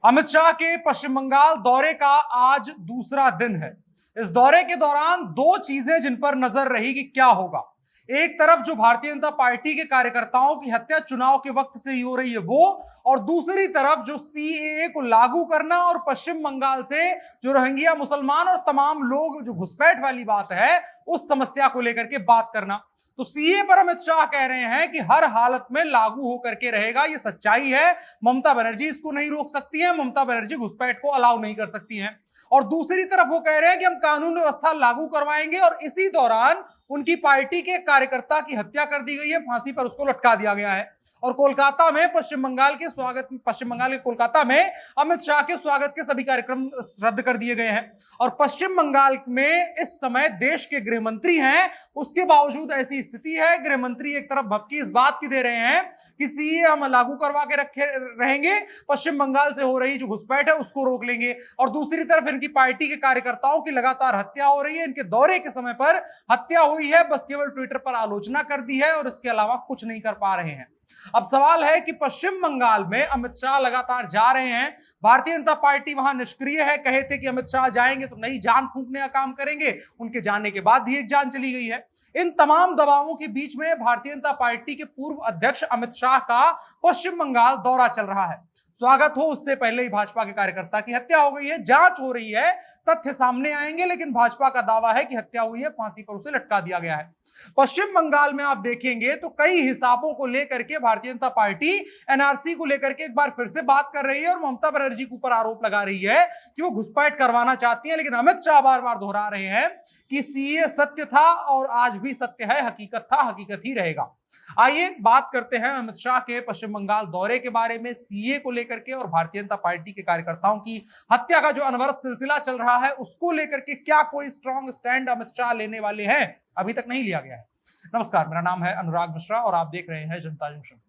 अमित शाह के पश्चिम बंगाल दौरे का आज दूसरा दिन है। इस दौरे के दौरान दो चीजें जिन पर नजर रही कि क्या होगा। एक तरफ जो भारतीय जनता पार्टी के कार्यकर्ताओं की हत्या चुनाव के वक्त से ही हो रही है वो, और दूसरी तरफ जो सीएए को लागू करना और पश्चिम बंगाल से जो रोहिंग्या मुसलमान और तमाम लोग जो घुसपैठ वाली बात है उस समस्या को लेकर के बात करना। तो सीए पर अमित शाह कह रहे हैं कि हर हालत में लागू होकर के रहेगा, ये सच्चाई है। ममता बनर्जी इसको नहीं रोक सकती है, ममता बनर्जी घुसपैठ को अलाउ नहीं कर सकती हैं। और दूसरी तरफ वो कह रहे हैं कि हम कानून व्यवस्था लागू करवाएंगे, और इसी दौरान उनकी पार्टी के कार्यकर्ता की हत्या कर दी गई है, फांसी पर उसको लटका दिया गया है। और कोलकाता में पश्चिम बंगाल के कोलकाता में अमित शाह के स्वागत के सभी कार्यक्रम रद्द कर दिए गए हैं। और पश्चिम बंगाल में इस समय देश के गृह मंत्री हैं, उसके बावजूद ऐसी स्थिति है। गृह मंत्री एक तरफ भपकी इस बात की दे रहे हैं कि सीए हम लागू करवा के रखे रहेंगे, पश्चिम बंगाल से हो रही जो घुसपैठ है उसको रोक लेंगे, और दूसरी तरफ इनकी पार्टी के कार्यकर्ताओं की लगातार हत्या हो रही है। इनके दौरे के समय पर हत्या हुई है, बस केवल ट्विटर पर आलोचना कर दी है और इसके अलावा कुछ नहीं कर पा रहे हैं। अब सवाल है कि पश्चिम बंगाल में अमित शाह लगातार जा रहे हैं, भारतीय जनता पार्टी वहां निष्क्रिय है। कहे थे कि अमित शाह जाएंगे तो नई जान फूंकने का काम करेंगे, उनके जाने के बाद ही एक जान चली गई है। इन तमाम दबावों के बीच में भारतीय जनता पार्टी के पूर्व अध्यक्ष अमित शाह का पश्चिम बंगाल दौरा चल रहा है। स्वागत हो उससे पहले ही भाजपा के कार्यकर्ता की हत्या हो गई है, जांच हो रही है, तथ्य सामने आएंगे, लेकिन भाजपा का दावा है कि हत्या हुई है, फांसी पर उसे लटका दिया गया है। पश्चिम बंगाल में आप देखेंगे तो कई हिसाबों को लेकर के भारतीय जनता पार्टी एनआरसी को लेकर के एक बार फिर से बात कर रही है और ममता बनर्जी के ऊपर आरोप लगा रही है कि वो घुसपैठ करवाना चाहती है। लेकिन अमित शाह बार बार दोहरा रहे हैं कि सीए सत्य था और आज भी सत्य है, हकीकत था, हकीकत ही रहेगा। आइए बात करते हैं अमित शाह के पश्चिम बंगाल दौरे के बारे में, सीए को लेकर के और भारतीय जनता पार्टी के कार्यकर्ताओं की हत्या का जो अनवरत सिलसिला चल रहा है उसको लेकर के क्या कोई स्ट्रॉन्ग स्टैंड अमित शाह लेने वाले हैं, अभी तक नहीं लिया गया है। नमस्कार, मेरा नाम है अनुराग मिश्रा और आप देख रहे हैं जनता जंक्शन।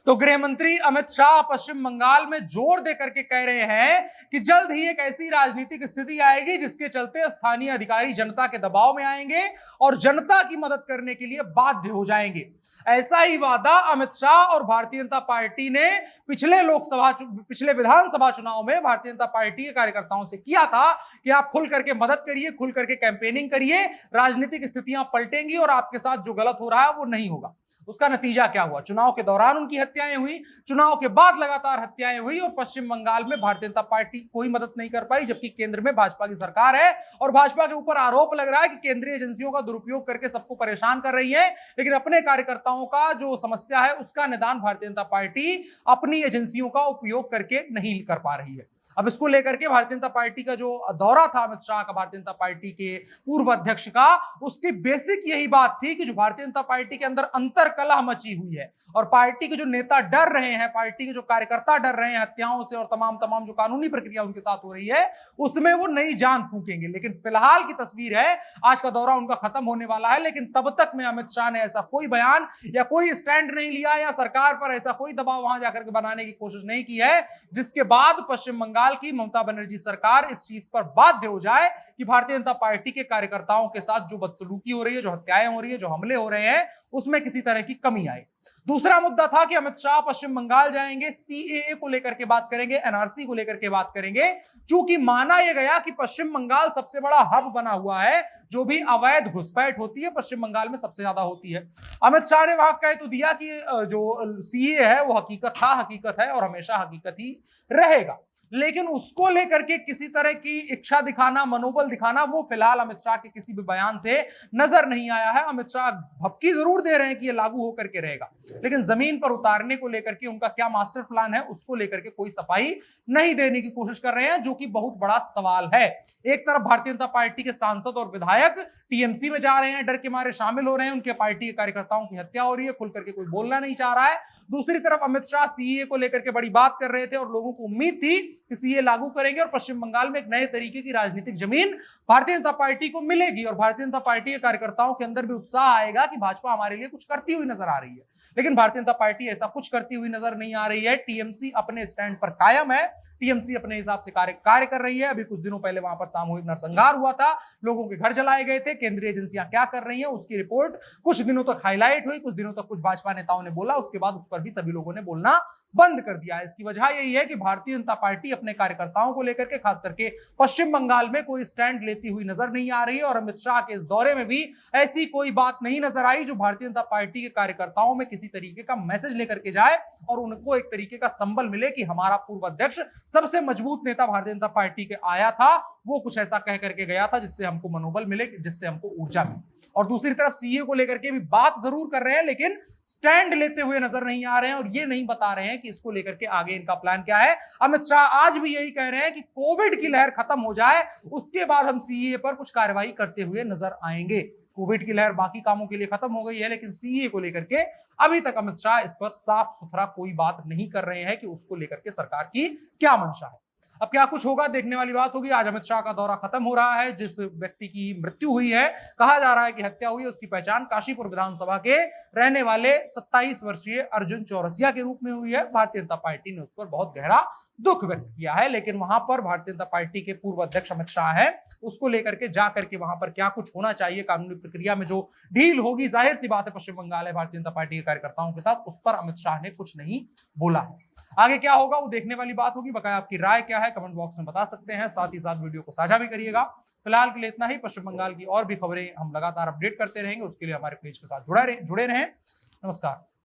तो गृह मंत्री अमित शाह पश्चिम बंगाल में जोर देकर के कह रहे हैं कि जल्द ही एक ऐसी राजनीतिक स्थिति आएगी जिसके चलते स्थानीय अधिकारी जनता के दबाव में आएंगे और जनता की मदद करने के लिए बाध्य हो जाएंगे। ऐसा ही वादा अमित शाह और भारतीय जनता पार्टी ने पिछले विधानसभा चुनाव में भारतीय जनता पार्टी के कार्यकर्ताओं से किया था कि आप खुल करके मदद करिए, खुल करके कैंपेनिंग करिए, राजनीतिक स्थितियां पलटेंगी और आपके साथ जो गलत हो रहा है वो नहीं होगा। उसका नतीजा क्या हुआ? चुनाव के दौरान उनकी हत्याएं हुई, चुनाव के बाद लगातार हत्याएं हुई, और पश्चिम बंगाल में भारतीय जनता पार्टी कोई मदद नहीं कर पाई, जबकि केंद्र में भाजपा की सरकार है और भाजपा के ऊपर आरोप लग रहा है कि केंद्रीय एजेंसियों का दुरुपयोग करके सबको परेशान कर रही है। लेकिन अपने कार्यकर्ताओं का जो समस्या है उसका निदान भारतीय जनता पार्टी अपनी एजेंसियों का उपयोग करके नहीं कर पा रही है। अब इसको लेकर के भारतीय जनता पार्टी का जो दौरा था अमित शाह का, भारतीय जनता पार्टी के पूर्व अध्यक्ष का, उसकी बेसिक यही बात थी कि जो भारतीय जनता पार्टी के अंदर अंतरकलह मची हुई है और पार्टी के जो नेता डर रहे हैं, पार्टी के जो कार्यकर्ता डर रहे हैं हत्याओं से और तमाम जो कानूनी प्रक्रिया उनके साथ हो रही है उसमें वो नई जान फूकेंगे। लेकिन फिलहाल की तस्वीर है, आज का दौरा उनका खत्म होने वाला है, लेकिन तब तक में अमित शाह ने ऐसा कोई बयान या कोई स्टैंड नहीं लिया या सरकार पर ऐसा कोई दबाव वहां जाकर के बनाने की कोशिश नहीं की है जिसके बाद पश्चिम बंगाल की ममता बनर्जी सरकार इस चीज पर बाध्य हो जाए कि भारतीय जनता पार्टी के कार्यकर्ताओं के साथ जो बदसलूकी हो रही है, जो हत्याएं हो रही है, जो हमले हो रहे हैं, उसमें किसी तरह की कमी आए। दूसरा मुद्दा था कि अमित शाह पश्चिम बंगाल जाएंगे, सीएए को लेकर के बात करेंगे, एनआरसी को लेकर के बात करेंगे, चूंकि माना यह गया कि पश्चिम बंगाल सबसे बड़ा हब बना हुआ है, जो भी अवैध घुसपैठ होती है पश्चिम बंगाल में सबसे ज्यादा होती है। अमित शाह ने वहां कह तो दिया कि जो सीए है वो हकीकत था, हकीकत है और हमेशा हकीकत ही रहेगा, लेकिन उसको लेकर के किसी तरह की इच्छा दिखाना, मनोबल दिखाना, वो फिलहाल अमित शाह के किसी भी बयान से नजर नहीं आया है। अमित शाह भपकी जरूर दे रहे हैं कि ये लागू होकर के रहेगा, लेकिन जमीन पर उतारने को लेकर के उनका क्या मास्टर प्लान है उसको लेकर के कोई सफाई नहीं देने की कोशिश कर रहे हैं, जो कि बहुत बड़ा सवाल है। एक तरफ भारतीय जनता पार्टी के सांसद और विधायक टीएमसी में जा रहे हैं, डर के मारे शामिल हो रहे हैं, उनके पार्टी के कार्यकर्ताओं की हत्या हो रही है, खुल करके कोई बोलना नहीं चाह रहा है। दूसरी तरफ अमित शाह सीए को लेकर के बड़ी बात कर रहे थे और लोगों को उम्मीद थी कि सीए लागू करेंगे और पश्चिम बंगाल में एक नए तरीके की राजनीतिक जमीन भारतीय जनता पार्टी को मिलेगी और भारतीय जनता पार्टी के कार्यकर्ताओं के अंदर भी उत्साह आएगा कि भाजपा हमारे लिए कुछ करती हुई नजर आ रही है। लेकिन भारतीय जनता पार्टी ऐसा कुछ करती हुई नजर नहीं आ रही है। टीएमसी अपने स्टैंड पर कायम है, टीएमसी अपने हिसाब से कार्य कर रही है। अभी कुछ दिनों पहले वहां पर सामूहिक नरसंहार हुआ था, लोगों के घर जलाए गए थे। केंद्रीय एजेंसियां क्या कर रही हैं उसकी रिपोर्ट कुछ दिनों तक हाईलाइट हुई, कुछ दिनों तक कुछ भाजपा नेताओं ने बोला, उसके बाद उस पर भी सभी लोगों ने बोलना बंद कर दिया है। इसकी वजह यही है कि भारतीय जनता पार्टी अपने कार्यकर्ताओं को लेकर के, खास करके पश्चिम बंगाल में, कोई स्टैंड लेती हुई नजर नहीं आ रही है। और अमित शाह के इस दौरे में भी ऐसी कोई बात नहीं नजर आई जो भारतीय जनता पार्टी के कार्यकर्ताओं में किसी तरीके का मैसेज लेकर के जाए और उनको एक तरीके का संबल मिले कि हमारा पूर्व अध्यक्ष, सबसे मजबूत नेता भारतीय जनता पार्टी के आया था, वो कुछ ऐसा कह करके गया था जिससे हमको मनोबल मिले, जिससे हमको ऊर्जा मिले। और दूसरी तरफ सीए को लेकर के भी बात जरूर कर रहे हैं, लेकिन स्टैंड लेते हुए नजर नहीं आ रहे हैं और ये नहीं बता रहे हैं कि इसको लेकर के आगे इनका प्लान क्या है। अमित शाह आज भी यही कह रहे हैं कि कोविड की लहर खत्म हो जाए, उसके बाद हम सीए पर कुछ कार्रवाई करते हुए नजर आएंगे। कोविड की लहर बाकी कामों के लिए खत्म हो गई है, लेकिन सीए को लेकर के अभी तक अमित शाह इस पर साफ सुथरा कोई बात नहीं कर रहे हैं कि उसको लेकर के सरकार की क्या मंशा है। अब क्या कुछ होगा, देखने वाली बात होगी। आज अमित शाह का दौरा खत्म हो रहा है। जिस व्यक्ति की मृत्यु हुई है, कहा जा रहा है कि हत्या हुई है, उसकी पहचान काशीपुर विधानसभा के रहने वाले 27 वर्षीय अर्जुन चौरसिया के रूप में हुई है। भारतीय जनता पार्टी ने उस पर बहुत गहरा दुख व्यक्त किया है, लेकिन वहां पर भारतीय जनता पार्टी के पूर्व अध्यक्ष अमित शाह है, उसको लेकर के जाकर के वहां पर क्या कुछ होना चाहिए, कानूनी प्रक्रिया में जो डील होगी, जाहिर सी बात है पश्चिम बंगाल है भारतीय जनता पार्टी के कार्यकर्ताओं के साथ, उस पर अमित शाह ने कुछ नहीं बोला है। आगे क्या होगा वो देखने वाली बात होगी। बकाया आपकी राय क्या है कमेंट बॉक्स में बता सकते हैं, साथ ही साथ वीडियो को साझा भी करिएगा। फिलहाल के लिए इतना ही। पश्चिम बंगाल की और भी खबरें हम लगातार अपडेट करते रहेंगे, उसके लिए हमारे पेज के साथ जुड़े रहें। नमस्कार।